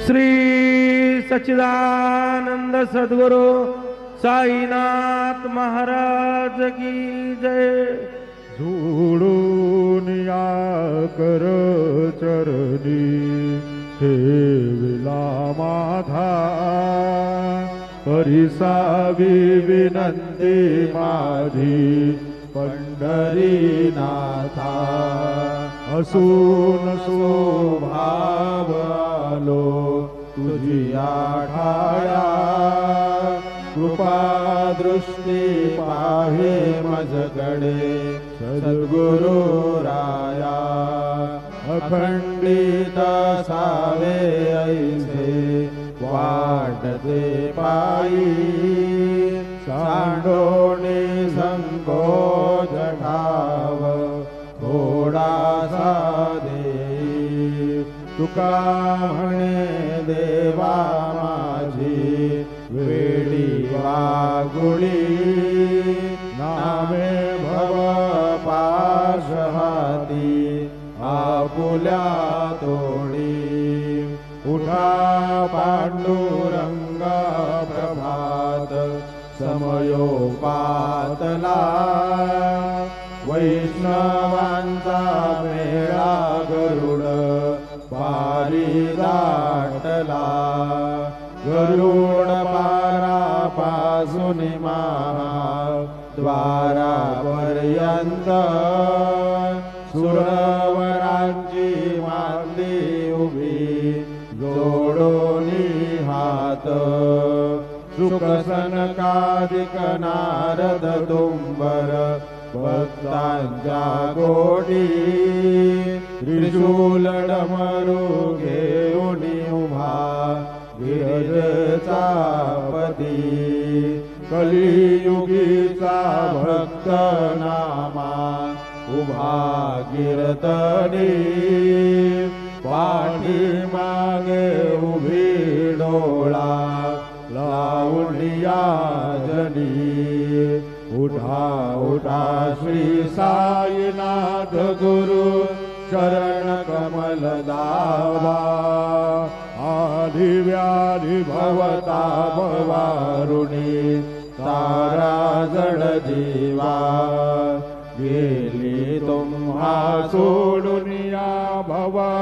श्री सच्चिदानंद सद्गुरु साईनाथ महाराज की जय। जोडून या कर चरणी ठेविला माझा परिसावी विनंती माझी पंढरीनाथा। असून स्वभाव आलो तुझी आढाया कृपा दृष्टी पाहे मजकडे सद्गुरु राया। अखंडित सावे ऐसे वाटते पायी सांडोणे संकोच ठाव थोडासा देई। तुका म्हणे देवा माझी वेडी वागुळी नामे भव पाश हाती आपुल्या तोडी। उठा पांडुरंग प्रभात समयोपातला वैष्णवांचा मेळा गरुड पारी दाटला। गरुड पारापासून महाद्वारापर्यंत सुरवरांची मांदी उभी जोडोनी हात। सुखसनकादिक नारद तुंबर भक्तांच्या गोडी त्रिशूल डमरू घेऊन उभा गिरजेचा पती। कलियुगीचा भक्त नामा उभा कीर्तनी पाठी मागे उभी डोळा लावूनिया जनी। उठा उठा श्री साईनाथ गुरु चरण कमल दावा। आदि व्याधि भवताप वारुणी तारा जड जीवा। गेली तुम्हा सोडून या भवा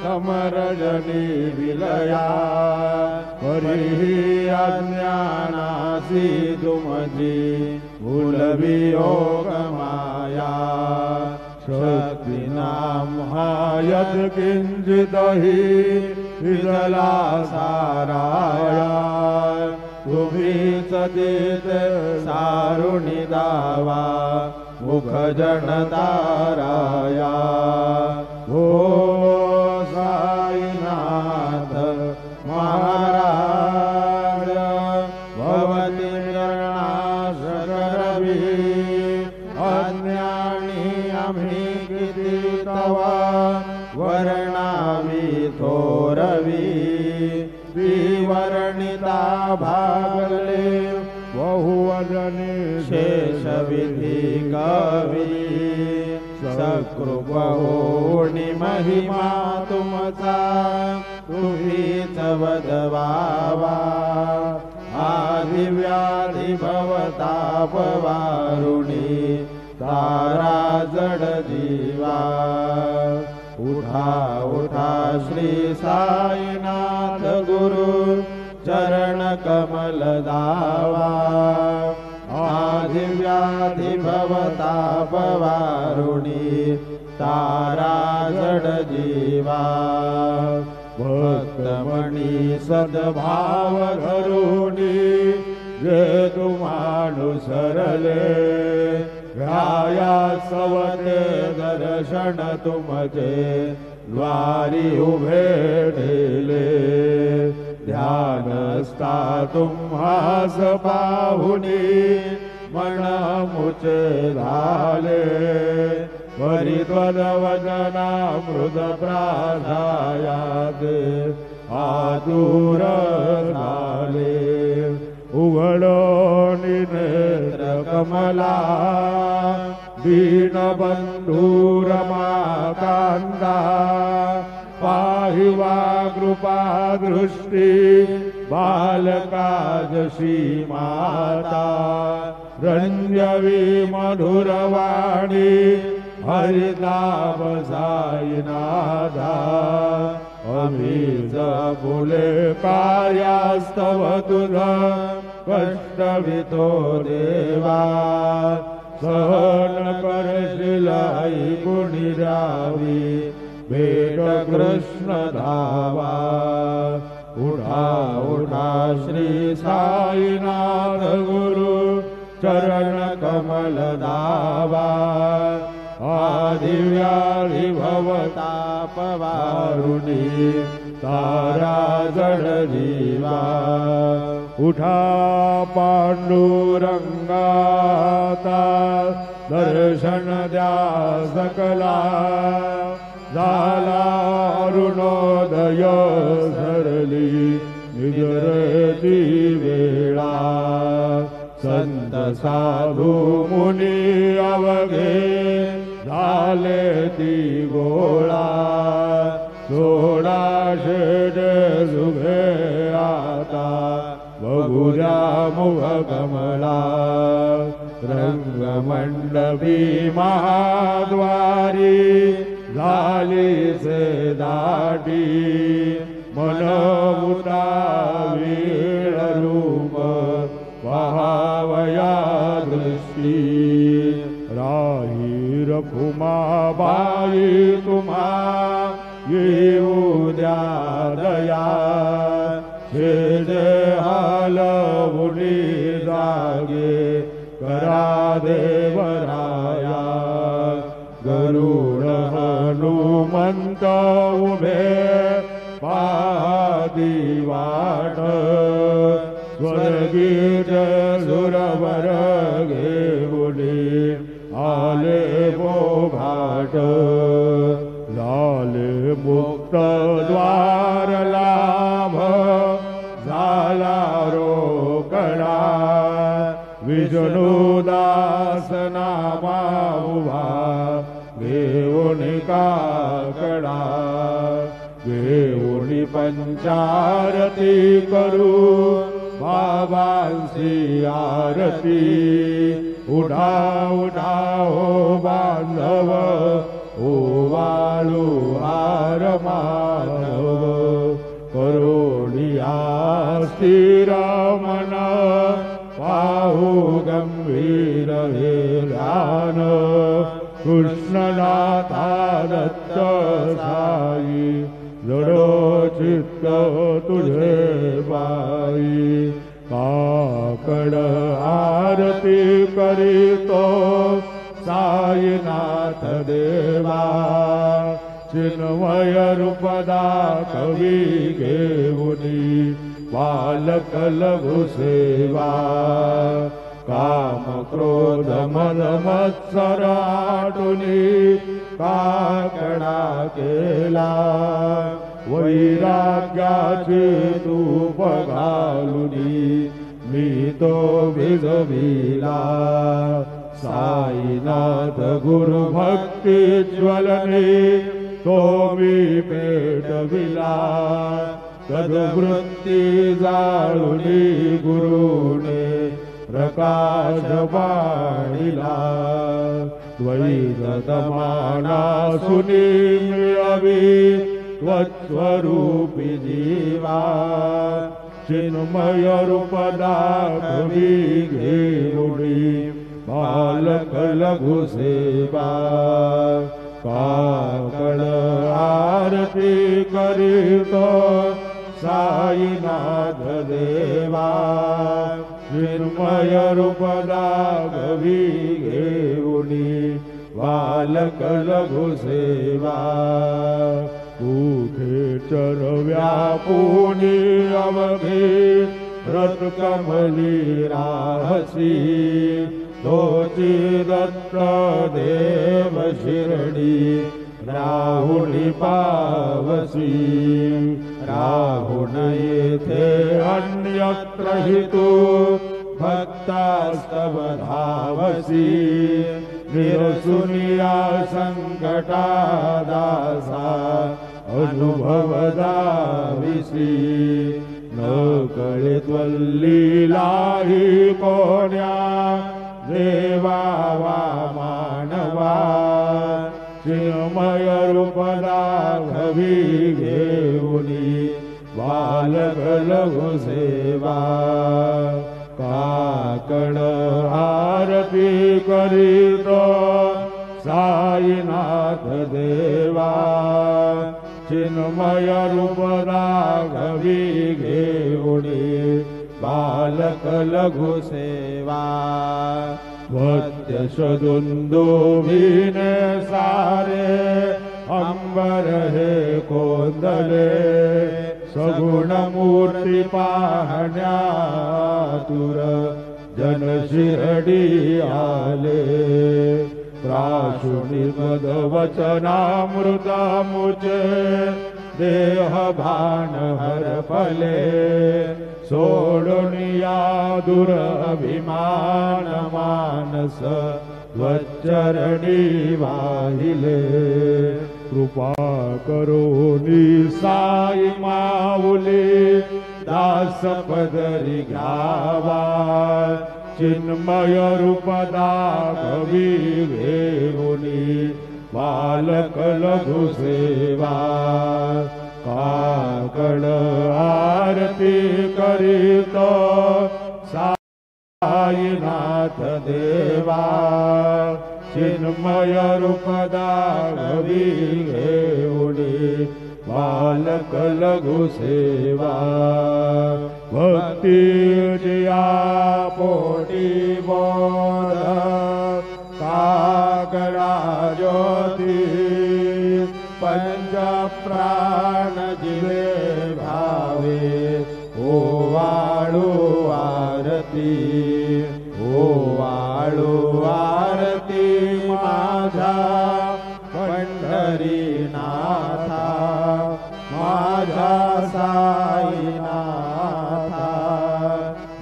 समरजनी विलया। परी अज्ञानासी तुमची भूलवी योग माया। शक्तीनाम हायत किंचितहि विजला साराया। तुम्हीच देते सारुणी दावा मुख जनताराया। हो साईनाथ महाराज भवती निर्णाश करवी। अज्ञानी आम्ही किती तवा वर्णावी थोरवी। विवर्णिता भागले बहुवजनी शेषविधी कवी। सकृप होणी महिमा तुमचा तुम्हीच वदवावा। आदि व्याधि भवताप वारुणी तारा जड जीवा। उठा उठा श्री साईनाथ गुरु चरण कमल दावा। आदि व्याधि भवताप वारुणी तारा जड जीवा। भक्तमणी सद्भाव धरुणी जे तुम्हानुसरले। ध्याया सवते दर्शन तुमचे द्वारी उभे ठेले। ध्यानस्था तुम्हास पाहुनी मन मुचे झाले। परित्वदवजना मृद प्राधायात आतुर झाले। उघडो नेत्र कमला दीनबंधू रमाकांता। पाहि वा कृपा दृष्टी बालका जशी माता रंजवी मधुरवाणी हरिनाम साईनाथा अमीच फुले कार्यास्तव तुझ कष्टवितो देवा सहन करशील ऐकुणी द्यावी भेट कृष्ण धावा उठा उठा श्री साईनाथ गुरु चरण कमल दावा आदिव्याधि भवतापवारुणी तारा जड जीवा उठा पांडुरंगाता दर्शन द्या सकला झाला अरुणोदय सरली निजरती वेळा संत साधू मुनी अवघे झाले ती गोळा सोडा शेड सुभे आता बघूया मुख कमला रंगमंडपी महाद्वारी झाली से दाटी मन उतावीळ रूप पहावया दृष्टी राही रखुमाबाई तुम्हा येऊ द्या दया हे जे हालवुनी जागे करा देवराया गरुड हनुमंत उभे पादी वाट स्वर्गीय सुरवर घेऊनी आले घाट झाले मुक्त द्वार लाभ झाला रोकडा विष्णुदास नामा उभा घेऊनी काकडा घेऊनी पंचारती करू बाबांची आरती उठा उठा हो बांधव ओ वाळू हार मानव करोडिया स्थिर मन पाहू गंभीर हे ध्यान कृष्णनाथा दत्त साई जडो चित्त तुझे बाई काकड आरती करीतो साईनाथ देवा चिन्मय रूपदा कवी घेऊनी बालक लघु सेवा काम क्रोध मद मत्सर आटुनी काकडा केला वैराग्याची तूप घालुनी मी तो भिजविला साईनाथ गुरु भक्ती ज्वलने तो मी पेटविला सद्वृत्ती जाळुनी गुरुने प्रकाश वाढिला द्वैतमाना सुनी मिळवी त्वत्स्वरूपी जीवा चिन्मय रूप दाखवी घेऊनी बालक लघु सेवा काकड आरती करीतो साईनाथ देवा चिन्मय रूप दाखवी घेऊनी बालक लघु सेवा उठे चर व्यापुनी अवघे रत कमली राहसी तोची दत्त देव शिरडी राहुणी पावसी राहुण येथे अन्यत्र हि तू भक्तास्तव धावसी निरसुनिया संकटा दासा अनुभवदाविसी न कळे त्वल्लीलाही कोण्या देवा वा मानवा चिन्मय रूपदा घवी घेऊनी बालक लघु सेवा काकड आरती करीत साईनाथ देवा चिन्मय रूपदा घवी घेऊनी बालक लघु सेवा वत्यशदुन्दुभिने सारे अंबर हे कोंदले सगुण मूर्ती पाहण्यातुर जन शिरडी आले प्राशुनी मद वचनामृतमुचे देह भान हरपले सोडुनिया दुरभिमान मानस त्वच्चरणी वाहिले कृपा करोनी साई माऊली दास पदरी घ्यावा चिन्मय रूपदा कवी घेऊनी बालक लघु सेवा काकड आरती करीत साईनाथ देवा चिन्मय रूपदा घवी घेऊनी बालक लघु सेवा भक्ती जिया पोटी बोध काकडा ज्योती पंच प्राण जिवे भावे ओवाळू आरती ओवाळू आरती माझा पंढरीनाथा माझा साईनाथा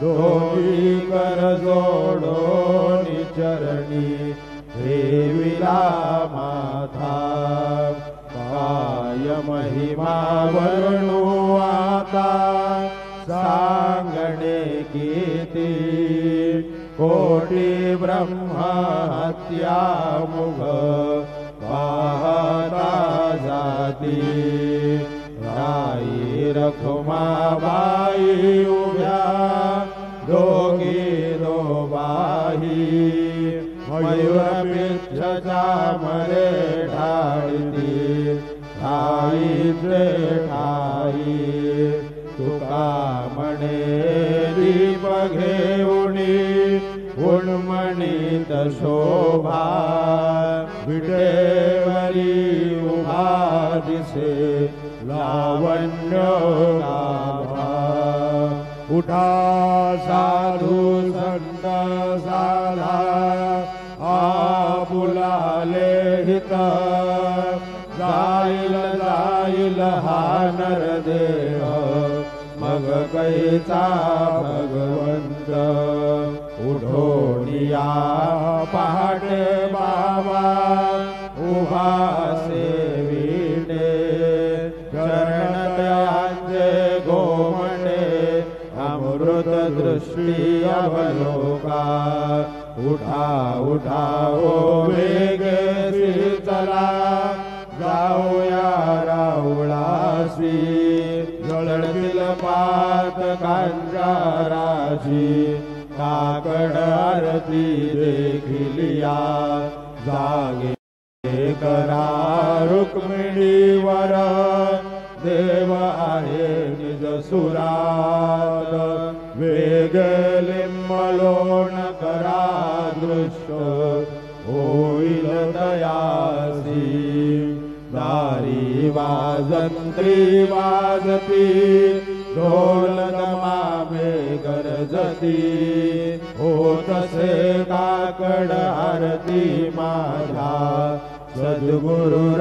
दोन्ही कर जोडोनी चरणी देविला माथा काय महिमा वर्णू आता सांगणे किती कोटी ब्रह्म हत्या मुग पाहता जाती राई रखुमाबाई उभ्या दोघी दोबाही मयूरपिच्छचा मरे ढाळती ठाईचे ठाई तुका म्हणे दीप घेऊनी उन्मणित शोभा विटेवरी उभा दिसे लावण्य गाभा उठा साधू संत साधा आपुलाले हित जाईल जाईल हा नरदेह मग कैचा भगवंत उठोनिया पहाटे बाबा उभा सेविटे चरणतयांचे गोमटे अमृत दृष्टी अवलोका उठा उठा ओ वेगेसी चला जाऊया राऊळासी जळतील पात कांजाराची काकड आरती देखिलिया जागे करा रुक्मिणीवर देव आहे निज सुरात वेग लिंबलोण करा दृष्ट होईल दयासी दारी वाजंत्री वाजती ढोल दमामे गरजती होतसे काकड आरती माझ्या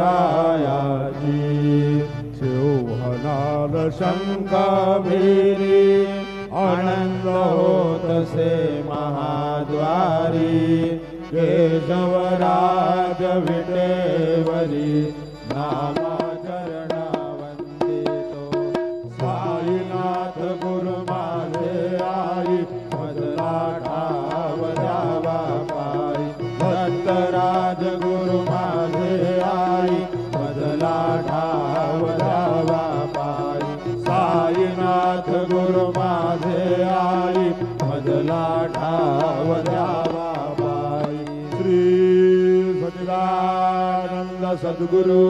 सद्गुरुरायाची शिवहनाल शंख भिरी आनंद होतसे महाद्वारी केशवराज विटेवरी नामचरणा मजला ठाव द्यावा पायी साईनाथ गुरु माझे आई मजला ठाव द्यावा पायी श्री सच्चिदानंद सद्गुरु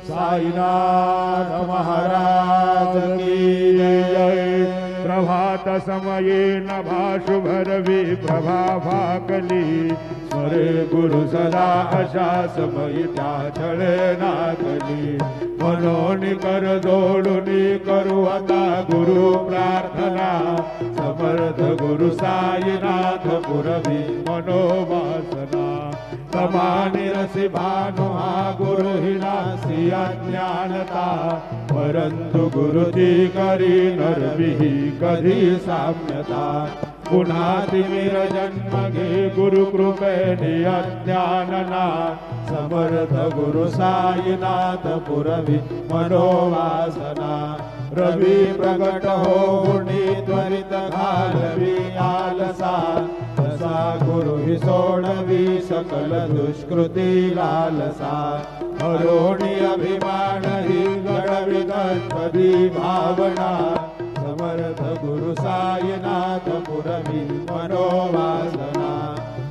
साईनाथ महाराज की जय। प्रभात समये नभा शुभरवि प्रभा भाकली स्मरे गुरु सदा अशा समय त्या छळे नाकली मनोनी कर जोडुनी करू आता गुरु प्रार्थना समर्थ गुरु साईनाथ पुरवी मनोवासना समानी रसी भानु हा गुरु हिनासी अज्ञानता परंतु गुरुची करी नरविही कधी साम्यता पुन्हा तिमिर जन्म घे गुरु कृपेने अज्ञानना समर्थ गुरु साईनाथ पुरवी मनोवासना रवी प्रगट होऊनी त्वरित घालवी आलसा तसा गुरु ही सोडवी सकल दुष्कृती लालसा हरोणी अभिमान ही घडवी गणपती भावना समर्थ गुरु साईनाथ पुरवी मनोवासना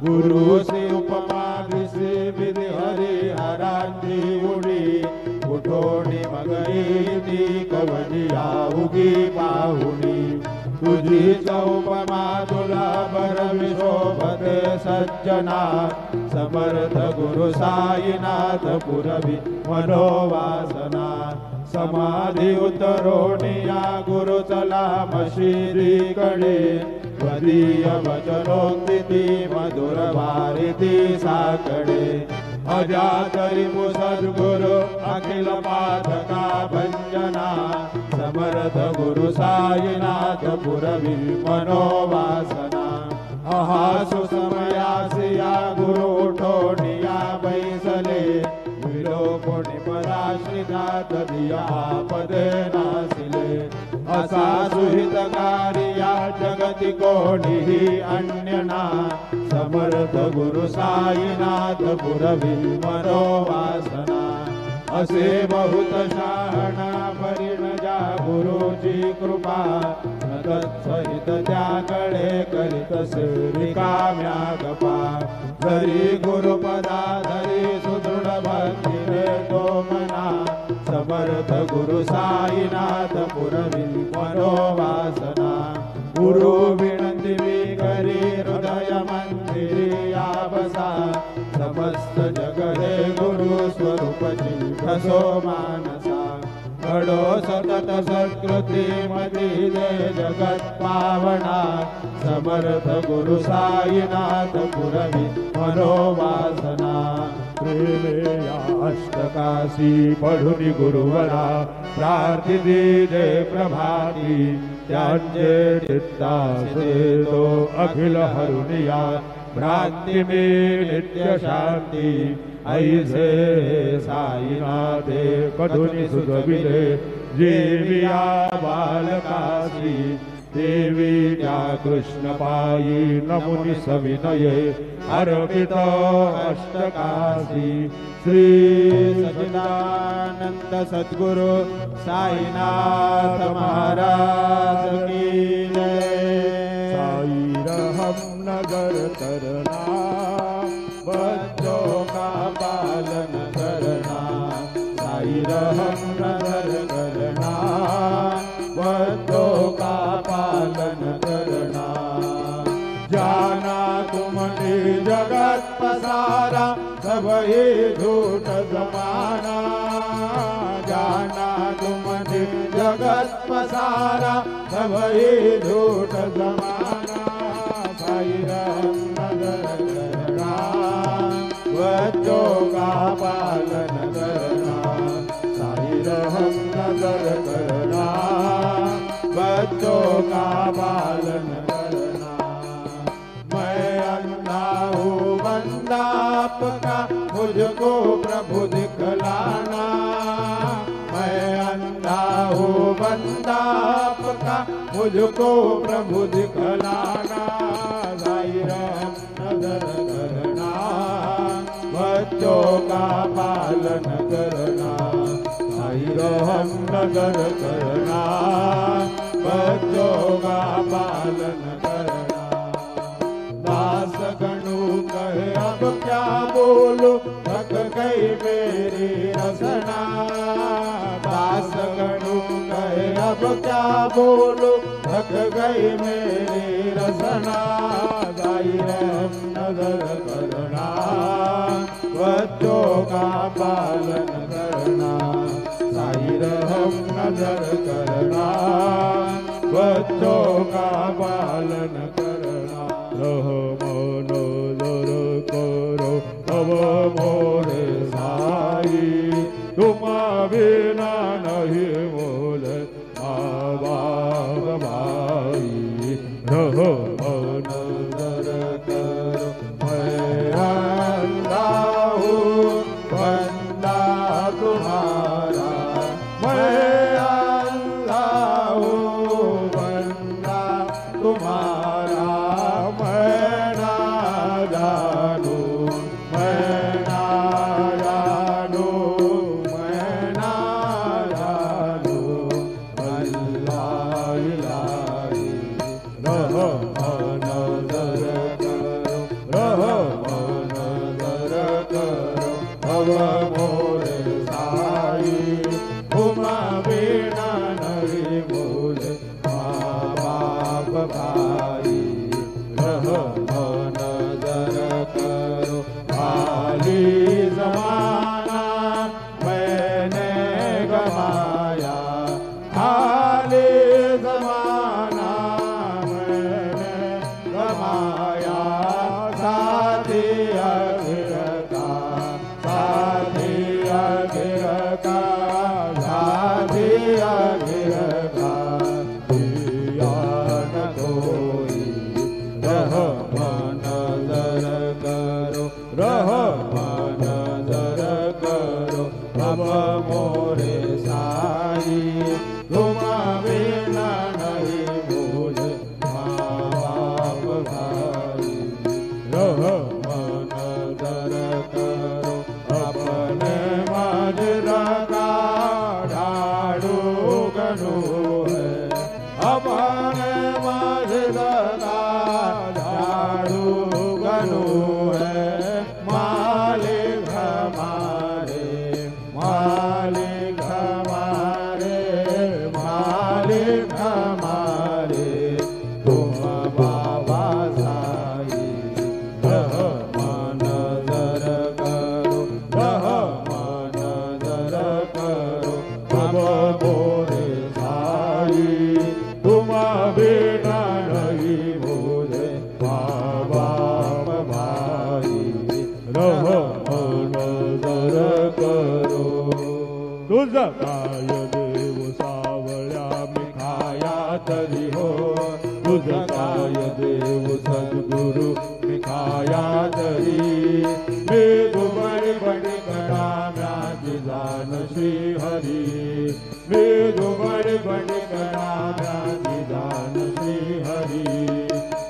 गुरु श्री उपमा दिसे विधी हरिहरांची उडी उठोणी मगईती कवनिया उगी पाहुणी तुझी उपमा तुला बरवी शोभते सज्जना समर्थ गुरु साईनाथ पुरवी मनोवासना समाधी उतरोणिया गुरु चला मशिदीकडे वदीय वचनोक्ती मधुर वारिती साकडे अजातरी सद्गुरु अखिल पाठका भंजना समर्थ गुरु साईनाथ पुरवी मनोवासना अहासु समयासिया गुरु उठोनिया बैसले विलोकोणी पराश्रितात दिया पदे नासिले असा सुहितकारिया जगति कोणीही अन्यना समर्थ गुरु साईनाथ पुरवी मनोवासना असे बहुत शहाणा परिणजा गुरुची कृपा तत्सहित त्याकडे करीत रिकाम्या गपा जरी गुरुपदा धरी सुदृढ भक्तीने तो मना समर्थ गुरु साईनाथ पुरवी मनोवासना गुरु विनंती करी हृदय मंदिरी आबसा समस्त जग हे गुरु स्वरूपची कसो मानसा घडो सतत सत्कृती मधी दे जगत पावना समर्थ गुरु साईनाथ पुरवी मनोवासना प्रेमे या अष्टकाशी पढुनी गुरुवरा प्रार्थिती दे प्रभाती त्यांचे चित्तासे तो अखिल हरुनिया भ्रांती में नित्य शांती ऐसे साईनाथे कधुनी सुजविले जीविया बालकासी देवी त्या कृष्ण पायी नमुनी सविनये अर्पित अष्टकाशी श्री सच्चिदानंद सद्गुरु साईनाथ महाराज की जय। साई रहम नगर करना बच्चों का पालन करना साई रहम नगर करना बच्चों का पालन करना जाना तुमने जगत पसारा सब ये झूठ जमाना जाना तुमने जगत पसारा सब ये झूठ जमाना साई रहम नगर करना बच्चों का पालन करना साई रहम नगर करना बच्चों का पालन करना मैं अंधा हूँ बंदा आपका मुझको प्रभु दिखलाना मैं अंधा हूँ बंदा आपका मुझको प्रभु दिखलाना साई रहम नगर करना बच्चों का पालन करना रहम नजर करना, बच्चों का पालन करना। दास गणु कहे अब क्या बोलो, थक गई मेरी रसना। दास गणु कहे अब क्या बोलो, थक गई मेरी रसना। दाई रहम नजर करना, बच्चों का पालन करना। साई रहम नजर करना, बच्चों का पालन करना। रहम नजर करो अब मोरे साई, तुम बिना नहीं बोले माँ बाप भाई। रहम नजर करो मैं अंधा हूँ बंदा तुम्हारा, मैं अंधा हूँ बंदा तुम्हारा। मैं ना जानू, मैं ना जानू, मैं ना जानू अल्लाह इलाही। रहम नजर करो, रहम नजर करो अब मोरे साई, तुम बिना नहीं बोले माँ बाप भाई। रहम नजर करो खाली जमाना मैंने गवाया, खाली जमाना मैंने गवाया। साथी अघिर का, साथी अघिर का, साथी अघिर का दिया न कोई। रहम नजर करो, रहम नजर करो अब मोरे साई, तुम बिना नहीं बोले माँ बाप भाई। रहम नजर करो अपने मजरा का ढाड़ू गणू है, अपने मजरा का ढाड़ू गणू है। मालिक हमारे, मालिक हमारे, मालिक हमारे तुम बाबा साई। रहम नजर करो, रहम नजर करो अब मोरे साई, तुम बिना नहीं बोले माँ बाप भाई। रहम नजर करो। तुझा काय देव सावळ्या मिखाया तरी हो, तुझा काय देव सद्गुरु मिखाया तरी। मेघ बड़ बड़ गणा म्याजी जान श्री हरी, मेघ बड़ बड़ गणा म्याजी जान श्री हरी।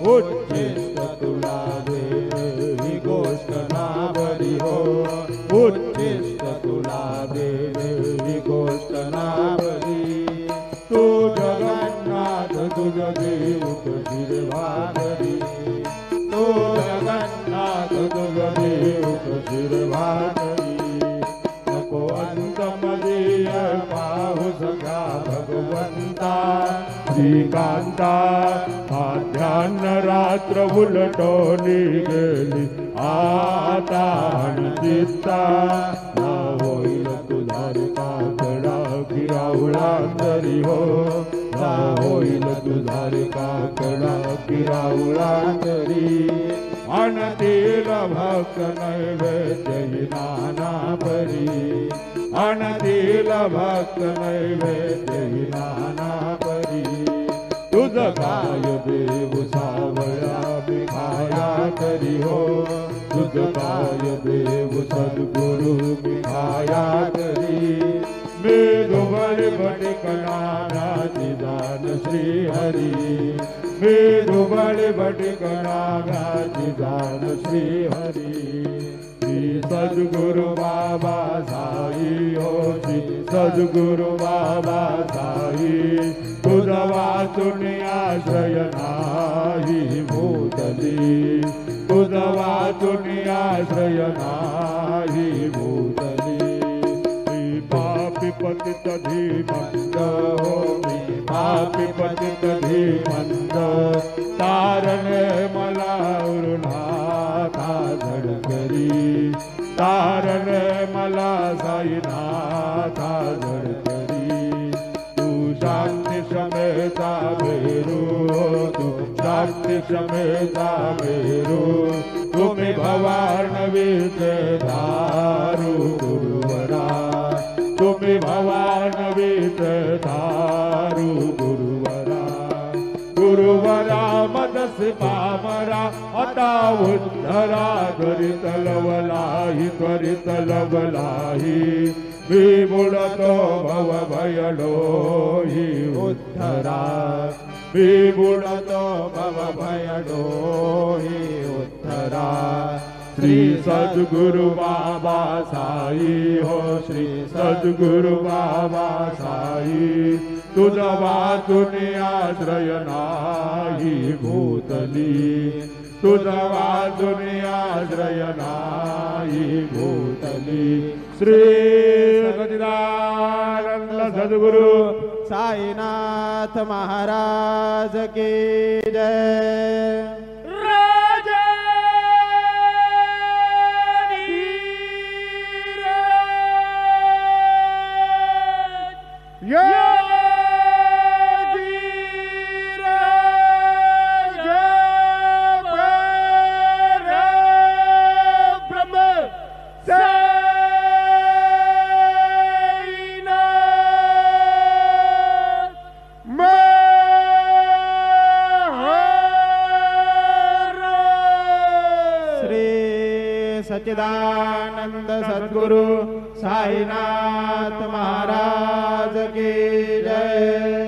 उच्चिष्ट तुला देवी गोष्ट ना बरी हो, उच्चिष्ट तुला देवी गोष्ट ना बरी। तू जगन्नाथ तुझ देव कशीर भागरी, तू जगन्नाथ तुझ देव कशीर भागरी। नको अंत मदीय पाहु सखा भगवंता, श्रीकांता आध्यान्न रात्र उलटोनी गेली आता चित्ता। ना होईल तुझारी काकडा किराउळांतरी हो, ना होईल तुझारी काकडा किराउळांतरी। अनतील भक्त नैवेद्य नाना परी, अनतील भक्त नैवेद्य नाना परी। तुझ काय देव सावळ्या मिखाया तरी हो, तुझ काय देव सद्गुरु मिखाया तरी। मेघ बड़ बड़ कणा म्याजी जान श्री हरी, मेघ बड़ बड़ कणा म्याजी जान श्री हरी। श्री सद्गुरु बाबा साई हो श्री सद्गुरु बाबा साई तुझा वाचून आश्रय नाही भूतली तुझा वाचून आश्रय नाही भूतली मी पापी पतित धीमंत हो मी पापी पतित धीमंत तारणे मला उरुनाथा धडकरी तारणे मला साईनाथा धडकरी तू शांती क्षमेचा भेरू तू शांती क्षमेचा भेरू तुम्ही भवार्णवीचे दारू गुरुवरा तुम्ही भवार्णवीचे दारू गुरुवरा गुरुवरा मदसी पामरा आता उद्धरा त्वरित लवलाही त्वरित लवलाही मी बुडतो भव भयडोही उद्धरा मी बुडतो भव भयडोही उद्धरा श्री सद्गुरु बाबा साई हो श्री सद्गुरु बाबा साई तुझा वाचून आश्रय नाही भूतली तुझा वाचून आश्रय नाही भूतली श्री सच्चिदानंद सद्गुरु साईनाथ महाराज की जय। सच्चिदानंद सद्गुरु साईनाथ महाराज की जय।